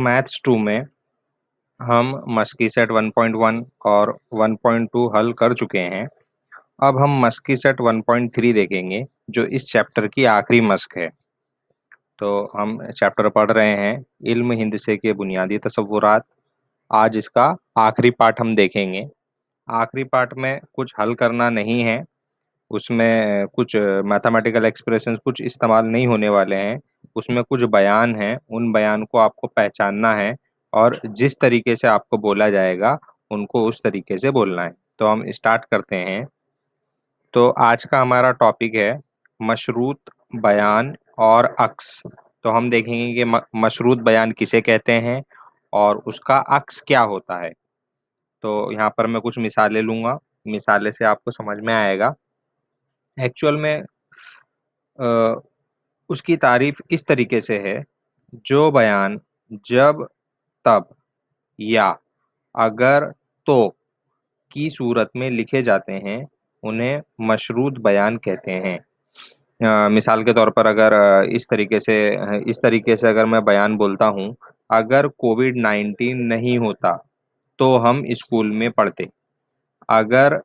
Maths 2 में हम Maski set 1.1 और 1.2 हल कर चुके हैं। अब हम मस्की सेट 1.3 देखेंगे, जो इस चैप्टर की आखिरी मस्क है। तो हम चैप्टर पढ़ रहे हैं इल्म हिंद से के बुनियादी तसव्वुरात। आज इसका आखिरी पार्ट हम देखेंगे। आखिरी पार्ट में कुछ हल करना नहीं है, उसमें कुछ मैथमेटिकल एक्सप्रेशंस कुछ इस्तेमाल नहीं होने वाले हैं। उसमें कुछ बयान हैं, उन बयान को आपको पहचानना है और जिस तरीके से आपको बोला जाएगा उनको उस तरीके से बोलना है। तो हम स्टार्ट करते हैं। तो आज का हमारा टॉपिक है मशरूत बयान और अक्स। तो हम देखेंगे कि मशरूत बयान किसे कहते हैं और उसका अक्स क्या होता है। तो यहाँ पर मैं कुछ मिसालें लूँगा, मिसालें से आपको समझ में आएगा। एक्चुअल में अ, उसकी तारीफ इस तरीके से है, जो बयान जब, तब या अगर, तो की सूरत में लिखे जाते हैं, उन्हें मशरूत बयान कहते हैं। मिसाल के तौर पर अगर इस तरीके से अगर मैं बयान बोलता हूँ, अगर कोविड-19 नहीं होता, तो हम स्कूल में पढ़ते। अगर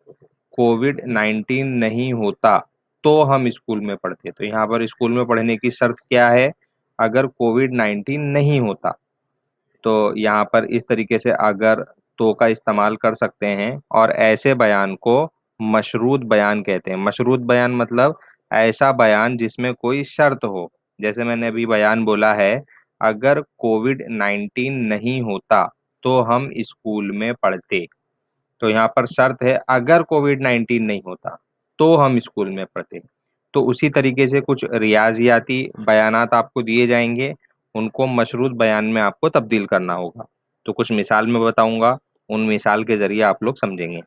कोविड-19 नहीं होता, तो हम स्कूल में पढ़ते। तो यहाँ पर स्कूल में पढ़ने की शर्त क्या है? अगर कोविड-19 नहीं होता। तो यहाँ पर इस तरीके से अगर, तो का इस्तेमाल कर सकते हैं और ऐसे बयान को मशरूत बयान कहते हैं। मशरूत बयान मतलब ऐसा बयान जिसमें कोई शर्त हो। जैसे मैंने अभी बयान बोला है, अगर कोविड-19 नहीं होता, तो हम स्कूल में पढ़ते। तो यहाँ पर शर्त है, अगर कोविड-19 नहीं होता, तो हम स्कूल में पढ़ते। तो उसी तरीके से कुछ रियाज़ियाती बयानात आपको दिए जाएँगे, उनको मशरूत बयान में आपको तब्दील करना होगा। तो कुछ मिसाल मैं बताऊँगा, उन मिसाल के ज़रिए आप लोग समझेंगे।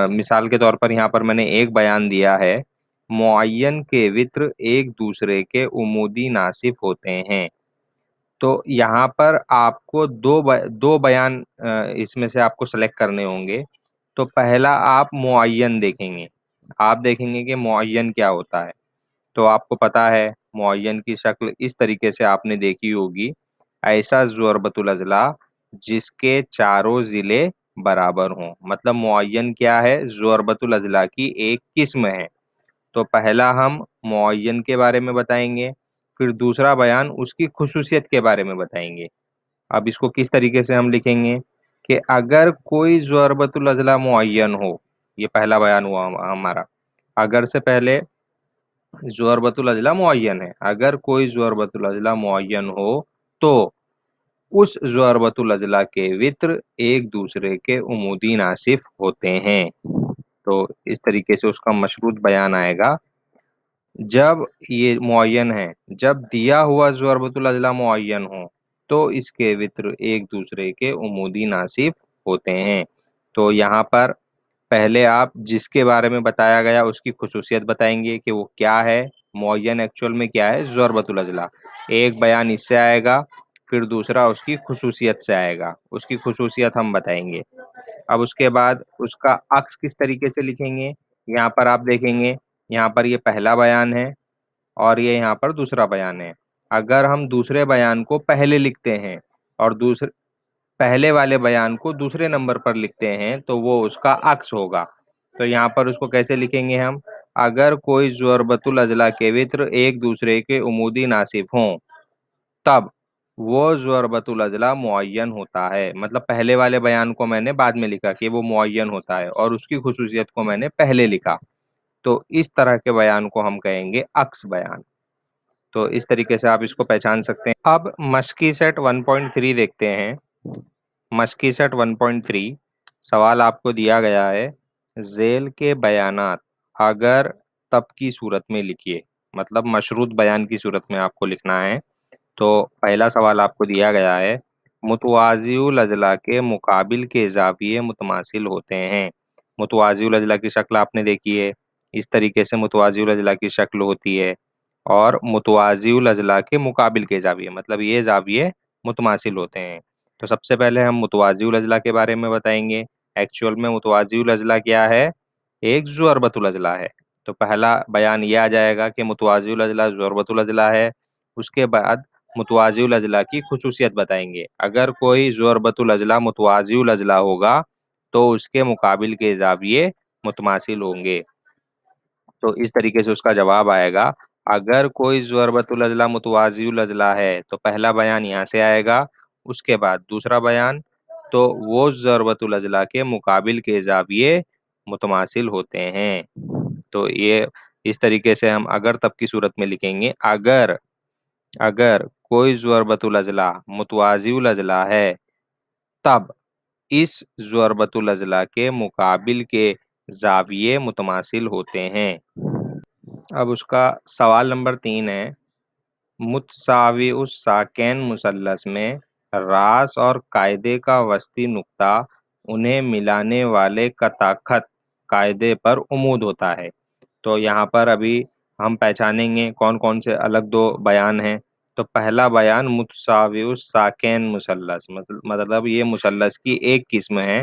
मिसाल के तौर पर यहाँ पर मैंने एक बयान दिया है, मुअय्यन के वित्र एक दूसरे के उमूदी नासिफ होते हैं। तो यहाँ पर आपको 2 बयान इसमें से आपको सेलेक्ट करने होंगे। तो पहला आप मुअय्यन देखेंगे। आप देखेंगे कि मुअय्यन क्या होता है। तो आपको पता है मुअय्यन की शक्ल इस तरीके से आपने देखी होगी, ऐसा ज़ुअरबतुल अज़ला जिसके चारों ज़िले बराबर हों। मतलब मुअय्यन क्या है? ज़ुअरबतुल अज़ला की एक किस्म है। तो पहला हम मुअय्यन के बारे में बताएँगे, फिर दूसरा बयान उसकी ख़ुसूसियत के बारे में बताएँगे। अब इसको किस तरीके से हम लिखेंगे कि अगर कोई ज़ुअरबतुल अज़ला मुअय्यन हो, ये पहला बयान हुआ हमारा। अगर से पहले ज़ुअरबतुल अज़ला मुअय्यन है। अगर कोई ज़ुअरबतुल अज़ला मुअय्यन हो, तो उस ज़ुअरबतुल अज़ला के वित्र एक दूसरे के उमूदी नासिफ होते हैं। तो इस तरीके से उसका मशरूत बयान आएगा। जब ये मुअय्यन है, जब दिया हुआ ज़ुअरबतुल अज़ला मुअय्यन हो, तो इसके वित्र एक दूसरे के उमूदी नासिफ होते हैं। तो यहाँ पर पहले आप जिसके बारे में बताया गया उसकी ख़ुसूसियत बताएँगे कि वो क्या है, मुअय्यन एक्चुअल में क्या है, ज़ुअरबतुल अज़ला। एक बयान इससे आएगा, फिर दूसरा उसकी ख़ुसूसियत से आएगा, उसकी ख़ुसूसियत हम बताएँगे। अब उसके बाद उसका अक्स किस तरीके से लिखेंगे, यहाँ पर आप देखेंगे, यहाँ पर ये पहला बयान है और ये यहाँ पर दूसरा बयान है। अगर हम दूसरे बयान को पहले लिखते हैं और पहले वाले बयान को दूसरे नंबर पर लिखते हैं, तो वो उसका अक्स होगा। तो यहाँ पर उसको कैसे लिखेंगे हम? अगर कोई ज़ुअरबतुल अज़ला के वित्र एक दूसरे के उमूदी नासिफ हों, तब वो ज़ुअरबतुल अज़ला मुअय्यन होता है। मतलब पहले वाले बयान को मैंने बाद में लिखा कि वो मुअय्यन होता है और उसकी ख़ुसूसियत को मैंने पहले लिखा। तो इस तरह के बयान को हम कहेंगे अक्स बयान। तो इस तरीके से आप इसको पहचान सकते हैं। अब मस्की सेट 1.3 देखते हैं। मस्की सेट 1.3 सवाल आपको दिया गया है, ज़ेल के बयानात अगर, तब की सूरत में लिखिए। मतलब मशरूत बयान की सूरत में आपको लिखना है। तो पहला सवाल आपको दिया गया है, मुतवाज़िउल अज़ला के मुकाबिल के ज़ाविये मुतमासिल होते हैं। मुतवाज़िउल अज़ला की शक्ल आपने देखी है, इस तरीके से मुतवाज़िउल अज़ला की शक्ल होती है और मुतवाज़िउल अज़ला के मुकाबिल के ज़ाविये मतलब ये ज़ाविये मुतमासिल होते हैं। तो सबसे पहले हम मुतवाज़िउल अज़ला के बारे में बताएँगे। एक्चुअल में मुतवाज़िउल अज़ला क्या है? एक ज़ुअरबतुल अज़ला है। तो पहला बयान ये आ जाएगा कि मुतवाज़िउल अज़ला ज़ुअरबतुल अज़ला है। उसके बाद متوازی الاضلاع کی خصوصیت بتائیں گے۔ اگر کوئی ضربۃ الاضلاع متوازی الاضلاع ہوگا تو اس کے مقابل کے زاویے متماثل ہوں گے۔ تو اس طریقے سے اس کا جواب آئے گا، اگر کوئی ضربۃ الاضلاع متوازی الاضلاع ہے تو پہلا بیان یہاں سے آئے گا، اس کے بعد دوسرا بیان، تو وہ ضربۃ الاضلاع کے مقابل کے زاویے متماثل ہوتے ہیں۔ تو یہ اس طریقے سے ہم اگر تب کی صورت میں لکھیں گے، اگر کوئی ضربۃ الاضلاع متوازی الاضلاع ہے تب اس ضربۃ الاضلاع کے مقابل کے زاویے متماثل ہوتے ہیں۔ اب اس کا سوال نمبر 3 ہے، متساوی الساکین مثلث میں راس اور قاعدے کا وسطی نقطہ انہیں ملانے والے قطع خط قاعدے پر عمود ہوتا ہے۔ تو یہاں پر ابھی ہم پہچانیں گے کون کون سے الگ دو بیان ہیں۔ تو پہلا بیان متساوی الساکین مثلث، مطلب یہ مثلث کی ایک قسم ہے،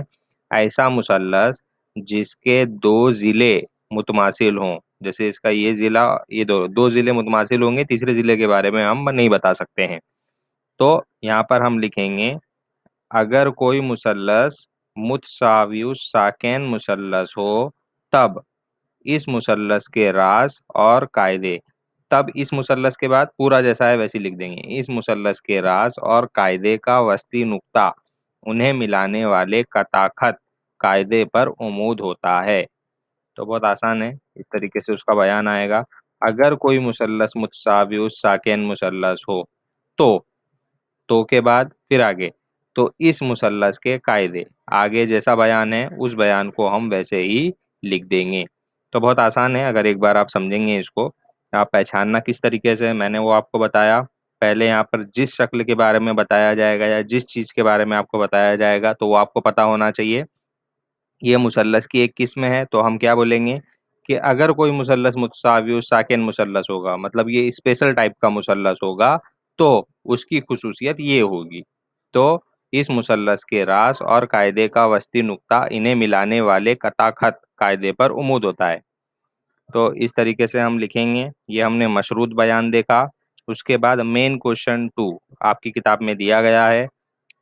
ایسا مثلث جس کے دو ضلع متماثل ہوں۔ جیسے اس کا یہ ضلع، یہ دو ضلع متماثل ہوں گے، تیسرے ضلع کے بارے میں ہم نہیں بتا سکتے ہیں۔ تو یہاں پر ہم لکھیں گے، اگر کوئی مثلث متساوی الساکین مثلث ہو تب اس مثلث کے راس اور قاعدے، تب اس مثلث کے بعد پورا جیسا ہے ویسے لکھ دیں گے، اس مثلث کے راس اور قاعدے کا وسطی نقطہ انہیں ملانے والے قطع خط قاعدے پر عمود ہوتا ہے۔ تو بہت آسان ہے، اس طریقے سے اس کا بیان آئے گا، اگر کوئی مثلث متساوی الساکین مثلث ہو تو کے بعد پھر آگے، تو اس مثلث کے قاعدے، آگے جیسا بیان ہے اس بیان کو ہم ویسے ہی لکھ دیں گے۔ تو بہت آسان ہے، اگر ایک بار آپ سمجھیں گے اس کو، آپ پہچاننا کس طریقے سے میں نے وہ آپ کو بتایا۔ پہلے یہاں پر جس شکل کے بارے میں بتایا جائے گا یا جس چیز کے بارے میں آپ کو بتایا جائے گا تو وہ آپ کو پتا ہونا چاہیے۔ یہ مثلث کی ایک قسم ہے تو ہم کیا بولیں گے کہ اگر کوئی مثلث متساوی الساکین مثلث ہوگا، مطلب یہ اسپیشل ٹائپ کا مثلث ہوگا، تو اس کی خصوصیت یہ ہوگی، تو اس مثلث کے راس اور قاعدے کا وسطی نقطہ انہیں ملانے والے قطع خط قاعدے پر عمود ہوتا ہے۔ تو اس طریقے سے ہم لکھیں گے۔ یہ ہم نے مشروط بیان دیکھا۔ اس کے بعد مین کوشچن 2 آپ کی کتاب میں دیا گیا ہے،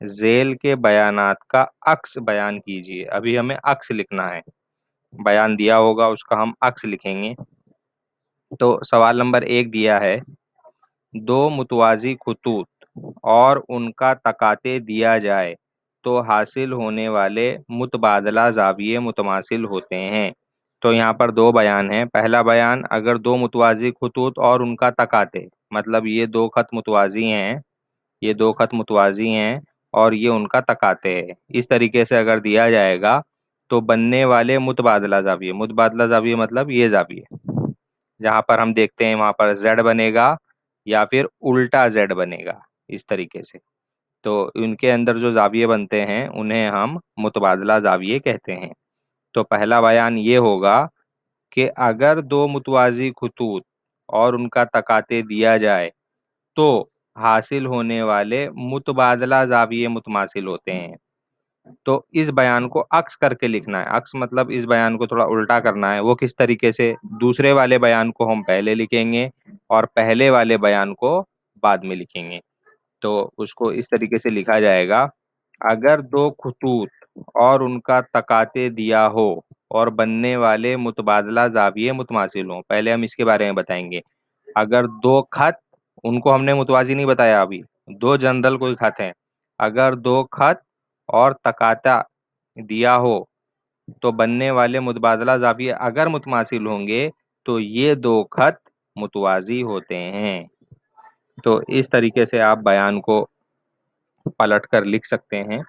ذیل کے بیانات کا عکس بیان کیجیے۔ ابھی ہمیں عکس لکھنا ہے، بیان دیا ہوگا اس کا ہم عکس لکھیں گے۔ تو سوال نمبر 1 دیا ہے، دو متوازی خطوط اور ان کا تقاطع دیا جائے تو حاصل ہونے والے متبادلہ زاویے متماثل ہوتے ہیں۔ تو یہاں پر دو بیان ہیں۔ پہلا بیان، اگر دو متوازی خطوط اور ان کا تقاطع، مطلب یہ دو خط متوازی ہیں اور یہ ان کا تقاطع ہے، اس طریقے سے اگر دیا جائے گا تو بننے والے متبادلہ زاویے مطلب یہ زاویے جہاں پر ہم دیکھتے ہیں وہاں پر زیڈ بنے گا یا پھر الٹا زیڈ بنے گا، اس طریقے سے۔ تو ان کے اندر جو زاویے بنتے ہیں انہیں ہم متبادلہ زاویے کہتے ہیں۔ تو پہلا بیان یہ ہوگا کہ اگر دو متوازی خطوط اور ان کا تقاطع دیا جائے تو حاصل ہونے والے متبادلہ زاویے متماثل ہوتے ہیں۔ تو اس بیان کو عکس کر کے لکھنا ہے، عکس مطلب اس بیان کو تھوڑا الٹا کرنا ہے۔ وہ کس طریقے سے، دوسرے والے بیان کو ہم پہلے لکھیں گے اور پہلے والے بیان کو بعد میں لکھیں گے۔ تو اس کو اس طریقے سے لکھا جائے گا، اگر دو خطوط اور ان کا تقاطع دیا ہو اور بننے والے متبادلہ زاویے متماثل ہوں۔ پہلے ہم اس کے بارے میں بتائیں گے، اگر دو خط، ان کو ہم نے متوازی نہیں بتایا ابھی، دو جنرل کوئی خط ہیں، اگر دو خط اور تقاطع دیا ہو تو بننے والے متبادلہ زاویے اگر متماثل ہوں گے تو یہ دو خط متوازی ہوتے ہیں۔ تو اس طریقے سے آپ بیان کو پلٹ کر لکھ سکتے ہیں۔